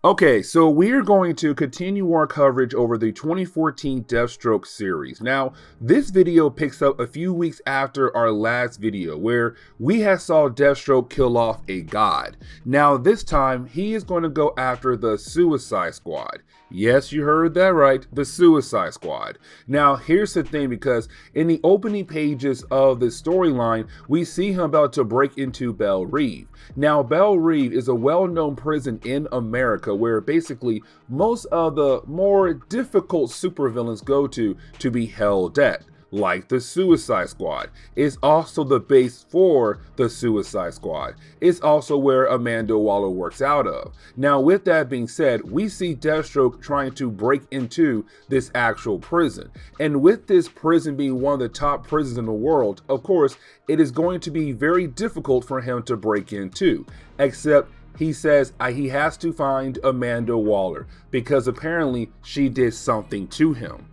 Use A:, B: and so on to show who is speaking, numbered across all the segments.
A: Okay, so we're going to continue our coverage over the 2014 Deathstroke series. Now, this video picks up a few weeks after our last video where we had saw Deathstroke kill off a god. Now, this time, he is going to go after the Suicide Squad. Yes, you heard that right, the Suicide Squad. Now, here's the thing, because in the opening pages of the storyline, we see him about to break into Belle Reve. Now, Belle Reve is a well-known prison in America where basically most of the more difficult supervillains go to be held at, like the Suicide Squad. It's also the base for the Suicide Squad. It's also where Amanda Waller works out of. Now, with that being said, we see Deathstroke trying to break into this actual prison. And with this prison being one of the top prisons in the world, of course, it is going to be very difficult for him to break into, except he says he has to find Amanda Waller because apparently she did something to him.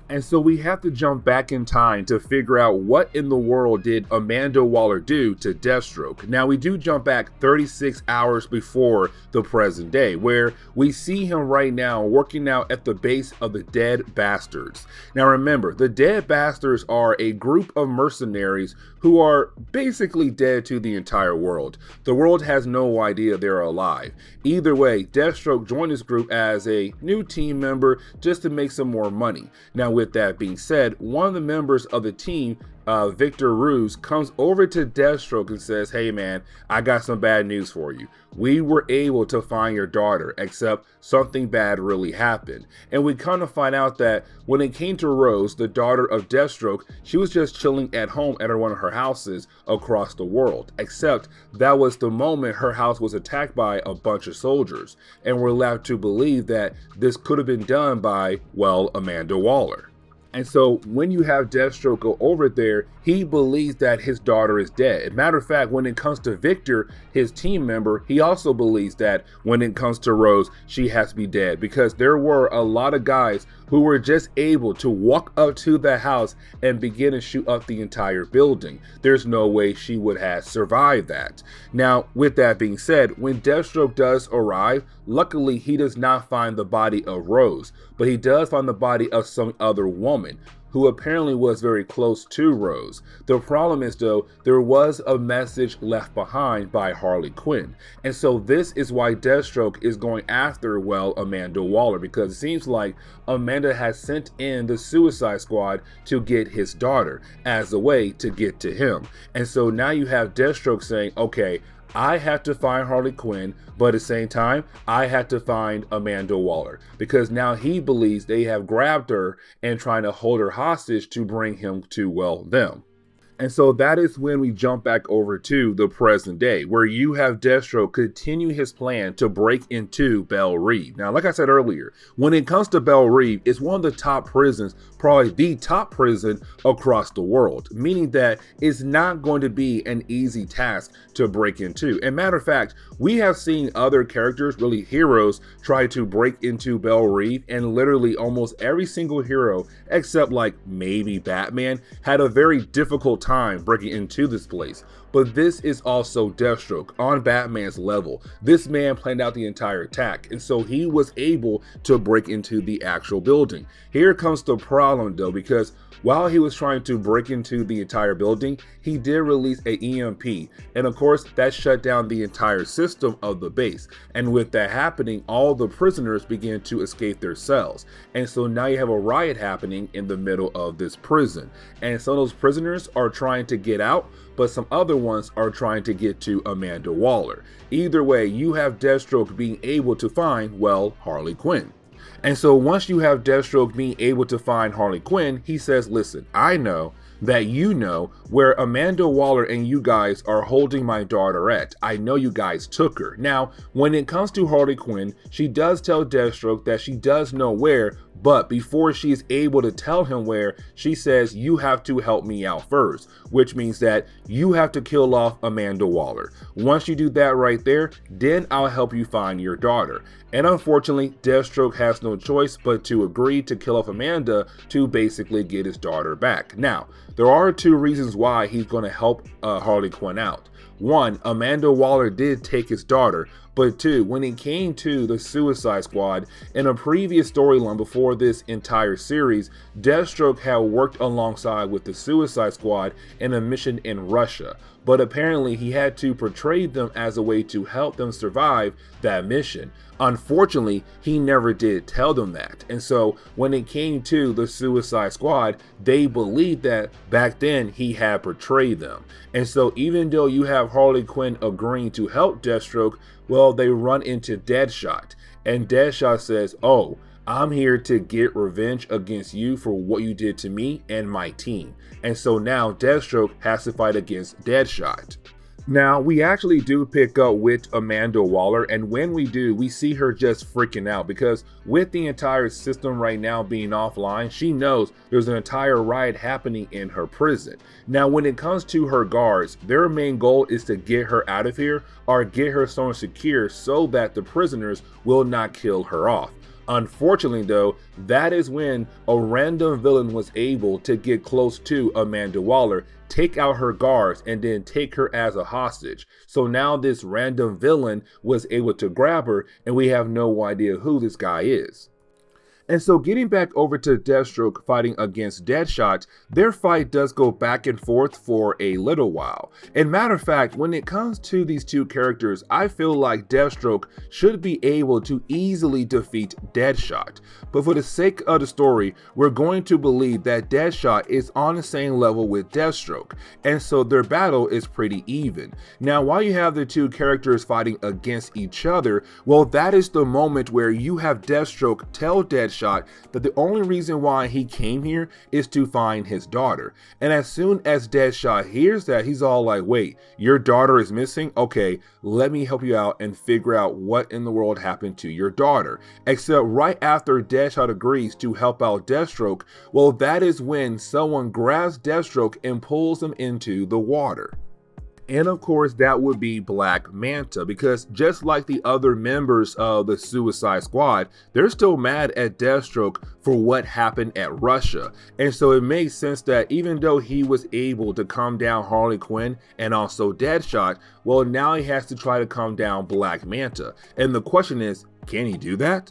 A: And so we have to jump back in time to figure out what in the world did Amanda Waller do to Deathstroke. Now, we do jump back 36 hours before the present day, where we see him right now working out at the base of the Dead Bastards. Now remember, the Dead Bastards are a group of mercenaries who are basically dead to the entire world. The world has no idea they're alive. Either way, Deathstroke joined this group as a new team member just to make some more money. Now, with that being said, one of the members of the team, Victor Ruse, comes over to Deathstroke and says, "Hey man, I got some bad news for you. We were able to find your daughter, except something bad really happened." And we kind of find out that when it came to Rose, the daughter of Deathstroke, she was just chilling at home at one of her houses across the world, except that was the moment her house was attacked by a bunch of soldiers. And we're led to believe that this could have been done by, well, Amanda Waller. And so when you have Deathstroke go over there, he believes that his daughter is dead. Matter of fact, when it comes to Victor, his team member, he also believes that when it comes to Rose, she has to be dead, because there were a lot of guys who were just able to walk up to the house and begin to shoot up the entire building. There's no way she would have survived that. Now, with that being said, when Deathstroke does arrive, luckily he does not find the body of Rose, but he does find the body of some other woman who apparently was very close to Rose. The problem is though, there was a message left behind by Harley Quinn. And so this is why Deathstroke is going after, well, Amanda Waller, because it seems like Amanda has sent in the Suicide Squad to get his daughter as a way to get to him. And so now you have Deathstroke saying, okay, I have to find Harley Quinn, but at the same time, I have to find Amanda Waller, because now he believes they have grabbed her and trying to hold her hostage to bring him to, well, them. And so that is when we jump back over to the present day, where you have Deathstroke continue his plan to break into Belle Reve. Now, like I said earlier, when it comes to Belle Reve, it's one of the top prisons, probably the top prison across the world, meaning that it's not going to be an easy task to break into. And matter of fact, we have seen other characters, really heroes, try to break into Belle Reve, and literally almost every single hero, except like maybe Batman, had a very difficult time breaking into this place. But this is also Deathstroke on Batman's level. This man planned out the entire attack, and so he was able to break into the actual building. Here comes the problem though, because while he was trying to break into the entire building, he did release a EMP, and of course that shut down the entire system of the base. And with that happening, all the prisoners began to escape their cells, and so now you have a riot happening in the middle of this prison. And some of those prisoners are trying to get out, but some other ones are trying to get to Amanda Waller. Either way, you have Deathstroke being able to find, well, Harley Quinn. And so once you have Deathstroke being able to find Harley Quinn, he says, listen, I know that you know where Amanda Waller and you guys are holding my daughter at. I know you guys took her. Now, when it comes to Harley Quinn, she does tell Deathstroke that she does know where, but before she is able to tell him where, she says, you have to help me out first, which means that you have to kill off Amanda Waller. Once you do that right there, then I'll help you find your daughter. And unfortunately, Deathstroke has no choice but to agree to kill off Amanda to basically get his daughter back. Now, there are two reasons why he's going to help Harley Quinn out. one, Amanda Waller did take his daughter, but two, when it came to the Suicide Squad, in a previous storyline before this entire series, Deathstroke had worked alongside with the Suicide Squad in a mission in Russia, but apparently he had to portray them as a way to help them survive that mission. Unfortunately, he never did tell them that, and so when it came to the Suicide Squad, they believed that back then he had portrayed them. And so even though you have Harley Quinn agreeing to help Deathstroke, well, they run into Deadshot, and Deadshot says, "Oh, I'm here to get revenge against you for what you did to me and my team." And so now Deathstroke has to fight against Deadshot. Now, we actually do pick up with Amanda Waller, and when we do, we see her just freaking out because with the entire system right now being offline, she knows there's an entire riot happening in her prison. Now, when it comes to her guards, their main goal is to get her out of here or get her somewhere secure so that the prisoners will not kill her off. Unfortunately though, that is when a random villain was able to get close to Amanda Waller, take out her guards, and then take her as a hostage. So now this random villain was able to grab her, and we have no idea who this guy is. And so getting back over to Deathstroke fighting against Deadshot, their fight does go back and forth for a little while. And matter of fact, when it comes to these two characters, I feel like Deathstroke should be able to easily defeat Deadshot. But for the sake of the story, we're going to believe that Deadshot is on the same level with Deathstroke, and so their battle is pretty even. Now, while you have the two characters fighting against each other, well, that is the moment where you have Deathstroke tell Deadshot that the only reason why he came here is to find his daughter. And as soon as Deadshot hears that, he's all like, "Wait, your daughter is missing? Okay, let me help you out and figure out what in the world happened to your daughter." Except right after Deadshot agrees to help out Deathstroke, well, that is when someone grabs Deathstroke and pulls him into the water. And of course, that would be Black Manta, because just like the other members of the Suicide Squad, they're still mad at Deathstroke for what happened at Russia. And so it makes sense that even though he was able to calm down Harley Quinn and also Deadshot, well, now he has to try to calm down Black Manta. And the question is, can he do that?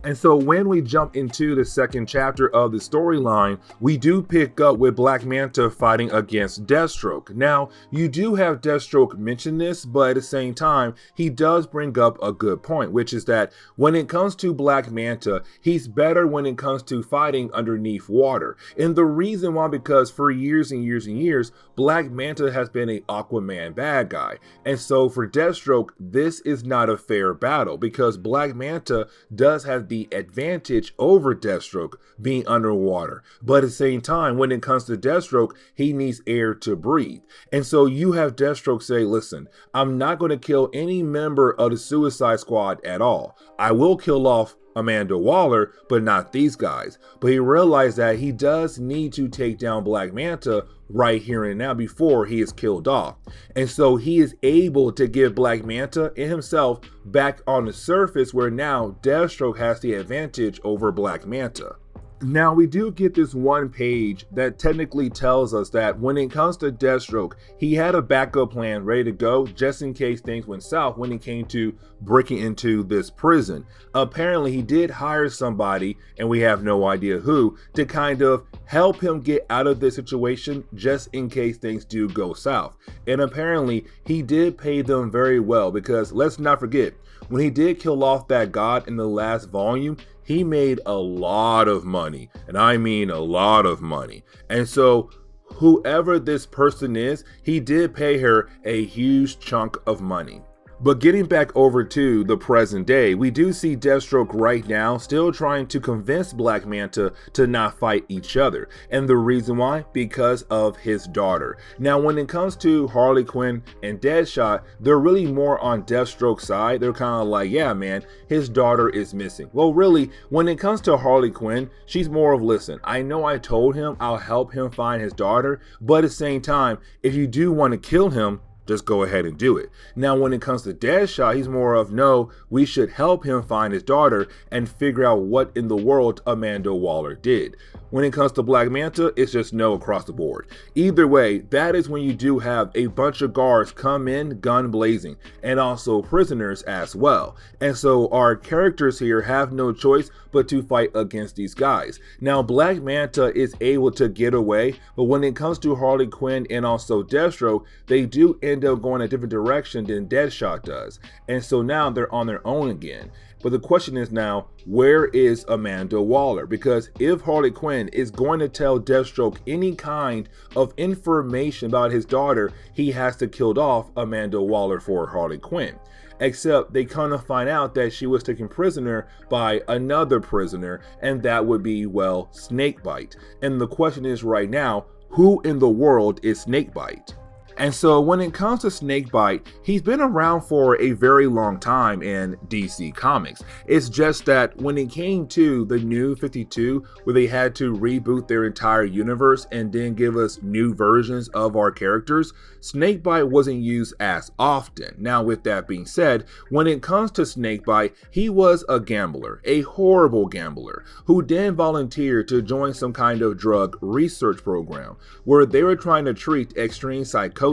A: And so when we jump into the second chapter of the storyline, we do pick up with Black Manta fighting against Deathstroke. Now, you do have Deathstroke mention this, but at the same time, he does bring up a good point, which is that when it comes to Black Manta, he's better when it comes to fighting underneath water. And the reason why, because for years and years and years, Black Manta has been an Aquaman bad guy. And so for Deathstroke, this is not a fair battle because Black Manta does have the advantage over Deathstroke being underwater, but at the same time, when it comes to Deathstroke, he needs air to breathe. And so you have Deathstroke say, "Listen, I'm not going to kill any member of the Suicide Squad at all. I will kill off Amanda Waller, but not these guys." But he realized that he does need to take down Black Manta right here and now before he is killed off. And so he is able to get Black Manta and himself back on the surface, where now Deathstroke has the advantage over Black Manta. Now, we do get this one page that technically tells us that when it comes to Deathstroke, he had a backup plan ready to go just in case things went south when it came to breaking into this prison. Apparently, he did hire somebody, and we have no idea who, to kind of help him get out of this situation just in case things do go south. And apparently, he did pay them very well because let's not forget, when he did kill off that god in the last volume, he made a lot of money, and I mean a lot of money. And so whoever this person is, he did pay her a huge chunk of money. But getting back over to the present day, we do see Deathstroke right now still trying to convince Black Manta to not fight each other. And the reason why? Because of his daughter. Now, when it comes to Harley Quinn and Deadshot, they're really more on Deathstroke's side. They're kind of like, yeah, man, his daughter is missing. Well, really, when it comes to Harley Quinn, she's more of, listen, I know I told him I'll help him find his daughter, but at the same time, if you do want to kill him, just go ahead and do it. Now, when it comes to Deadshot, he's more of, no, we should help him find his daughter and figure out what in the world Amanda Waller did. When it comes to Black Manta, it's just no across the board. Either way, that is when you do have a bunch of guards come in gun blazing, and also prisoners as well. And so our characters here have no choice but to fight against these guys. Now Black Manta is able to get away, but when it comes to Harley Quinn and also Deathstroke, they do end up going a different direction than Deadshot does. And so now they're on their own again. But the question is now, where is Amanda Waller? Because if Harley Quinn is going to tell Deathstroke any kind of information about his daughter, he has to kill off Amanda Waller for Harley Quinn. Except they kind of find out that she was taken prisoner by another prisoner, and that would be, well, Snakebite. And the question is right now, who in the world is Snakebite? And so when it comes to Snakebite, he's been around for a very long time in DC Comics. It's just that when it came to the new 52, where they had to reboot their entire universe and then give us new versions of our characters, Snakebite wasn't used as often. Now with that being said, when it comes to Snakebite, he was a gambler, a horrible gambler, who then volunteered to join some kind of drug research program where they were trying to treat extreme psychosis.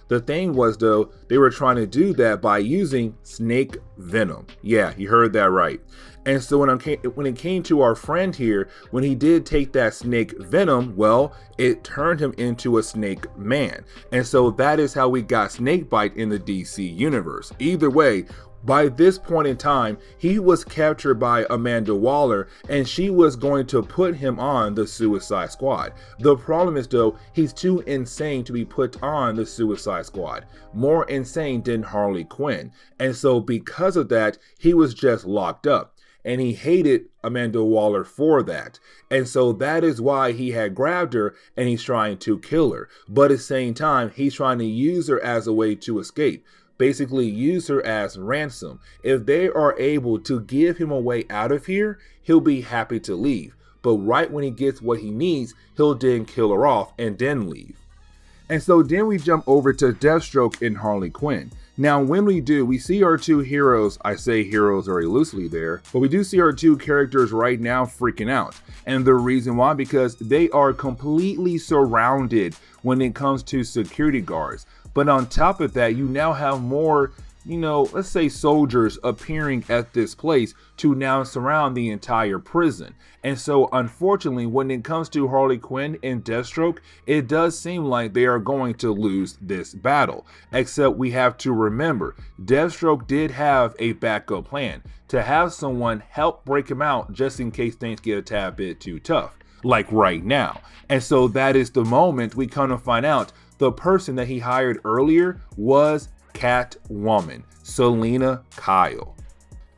A: The thing was though, they were trying to do that by using snake venom. Yeah, you heard that right. And so when it came to our friend here, when he did take that snake venom, well, it turned him into a snake man. And so that is how we got Snakebite in the DC universe. Either way, by this point in time, he was captured by Amanda Waller, and she was going to put him on the Suicide Squad. The problem is though, he's too insane to be put on the Suicide Squad. More insane than Harley Quinn. And so because of that, he was just locked up. And he hated Amanda Waller for that. And so that is why he had grabbed her and he's trying to kill her. But at the same time, he's trying to use her as a way to escape. Basically use her as ransom. If they are able to give him a way out of here, he'll be happy to leave. But right when he gets what he needs, he'll then kill her off and then leave. And so then we jump over to Deathstroke and Harley Quinn. Now when we do, we see our two heroes, I say heroes very loosely there, but we do see our two characters right now freaking out. And the reason why, because they are completely surrounded when it comes to security guards. But on top of that, you now have more, let's say soldiers appearing at this place to now surround the entire prison. And so unfortunately, when it comes to Harley Quinn and Deathstroke, it does seem like they are going to lose this battle. Except we have to remember, Deathstroke did have a backup plan to have someone help break him out just in case things get a tad bit too tough, like right now. And so that is the moment we kind of find out the person that he hired earlier was Catwoman, Selina Kyle.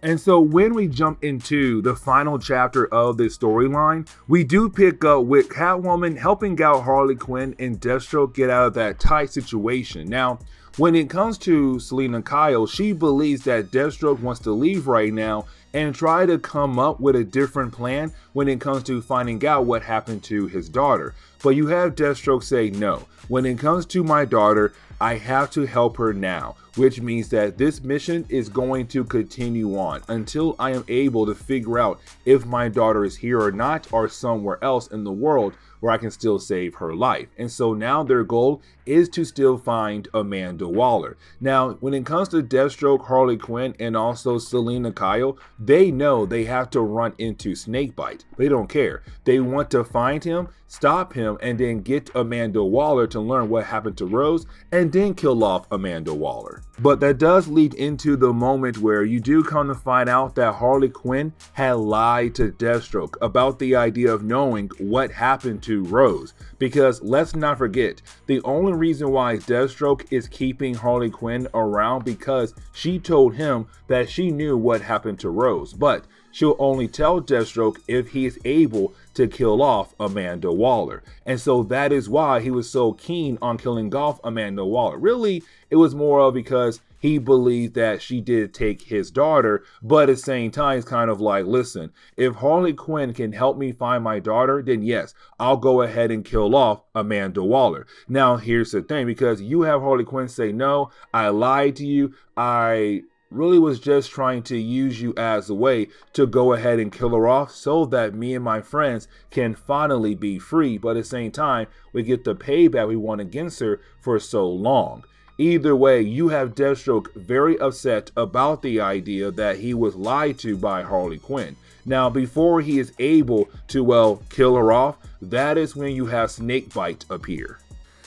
A: And so when we jump into the final chapter of this storyline, we do pick up with Catwoman helping out Harley Quinn and Deathstroke get out of that tight situation. Now, when it comes to Selina Kyle, she believes that Deathstroke wants to leave right now and try to come up with a different plan when it comes to finding out what happened to his daughter. But you have Deathstroke say, no, when it comes to my daughter, I have to help her now, which means that this mission is going to continue on until I am able to figure out if my daughter is here or not, or somewhere else in the world where I can still save her life. And so now their goal is to still find Amanda Waller. Now, when it comes to Deathstroke, Harley Quinn, and also Selina Kyle, they know they have to run into Snakebite. They don't care. They want to find him, stop him, and then get Amanda Waller to learn what happened to Rose, and then kill off Amanda Waller. But that does lead into the moment where you do come to find out that Harley Quinn had lied to Deathstroke about the idea of knowing what happened to Rose. Because let's not forget, the only reason why Deathstroke is keeping Harley Quinn around because she told him that she knew what happened to Rose. But she'll only tell Deathstroke if he is able to kill off Amanda Waller. And so that is why he was so keen on killing off Amanda Waller. Really, it was more of because he believed that she did take his daughter, but at the same time, it's kind of like, listen, if Harley Quinn can help me find my daughter, then yes, I'll go ahead and kill off Amanda Waller. Now, here's the thing, because you have Harley Quinn say, no, I lied to you, I really was just trying to use you as a way to go ahead and kill her off so that me and my friends can finally be free, but at the same time, we get the payback we want against her for so long. Either way, you have Deathstroke very upset about the idea that he was lied to by Harley Quinn. Now, before he is able to, well, kill her off, that is when you have Snakebite appear.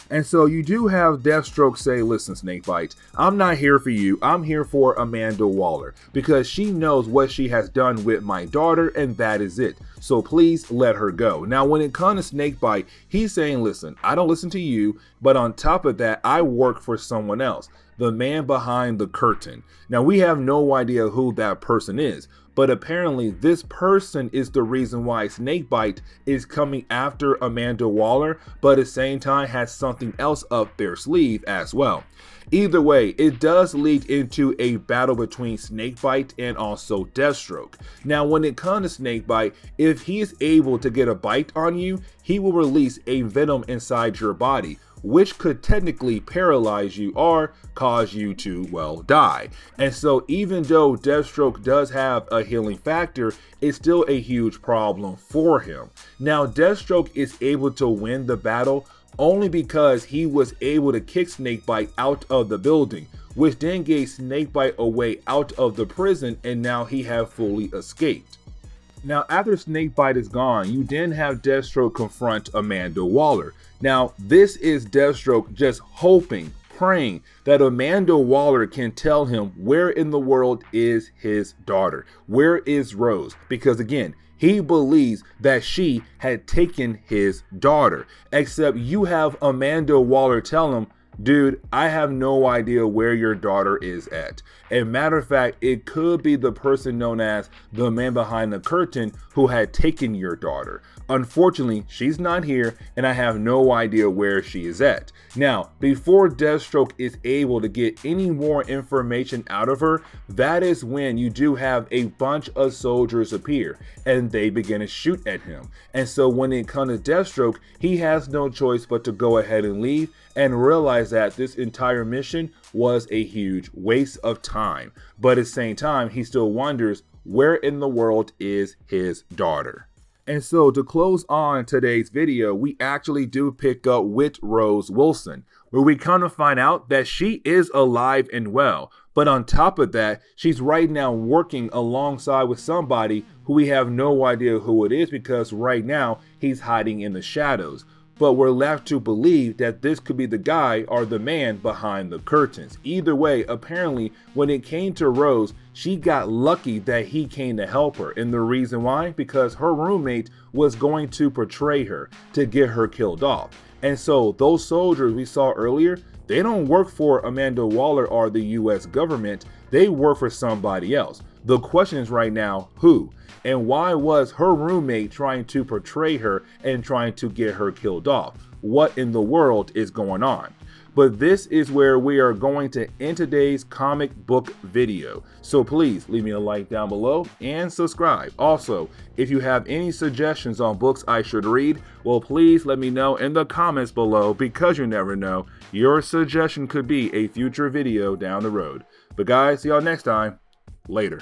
A: And so you do have Deathstroke say, listen, Snakebite, I'm not here for you. I'm here for Amanda Waller because she knows what she has done with my daughter, and that is it. So please let her go. Now, when it comes to Snakebite, he's saying, listen, I don't listen to you, but on top of that, I work for someone else, the man behind the curtain. Now, we have no idea who that person is, but apparently this person is the reason why Snakebite is coming after Amanda Waller, but at the same time has something else up their sleeve as well. Either way, it does lead into a battle between Snakebite and also Deathstroke. Now, when it comes to Snakebite, if he is able to get a bite on you, he will release a venom inside your body, which could technically paralyze you or cause you to, well, die. And so even though Deathstroke does have a healing factor, it's still a huge problem for him. Now, Deathstroke is able to win the battle only because he was able to kick Snakebite out of the building, which then gave Snakebite a way out of the prison, and now he have fully escaped. Now, after Snakebite is gone, you then have Deathstroke confront Amanda Waller. Now, this is Deathstroke just hoping, praying that Amanda Waller can tell him where in the world is his daughter. Where is Rose? Because again, he believes that she had taken his daughter. Except you have Amanda Waller tell him, dude, I have no idea where your daughter is at. And matter of fact, it could be the person known as the man behind the curtain who had taken your daughter. Unfortunately, she's not here and I have no idea where she is at. Now, before Deathstroke is able to get any more information out of her, that is when you do have a bunch of soldiers appear and they begin to shoot at him. And so when it comes to Deathstroke, he has no choice but to go ahead and leave and realize that this entire mission was a huge waste of time. But at the same time, he still wonders where in the world is his daughter. And so to close on today's video, we actually do pick up with Rose Wilson, where we kind of find out that she is alive and well. But on top of that, she's right now working alongside with somebody who we have no idea who it is because right now he's hiding in the shadows. But we're left to believe that this could be the guy or the man behind the curtains. Either way, apparently, when it came to Rose, she got lucky that he came to help her. And the reason why? Because her roommate was going to portray her to get her killed off. And so those soldiers we saw earlier, they don't work for Amanda Waller or the US government. They work for somebody else. The question is right now, who? And why was her roommate trying to portray her and trying to get her killed off? What in the world is going on? But this is where we are going to end today's comic book video. So please leave me a like down below and subscribe. Also, if you have any suggestions on books I should read, well, please let me know in the comments below because you never know, your suggestion could be a future video down the road. But guys, see y'all next time. Later.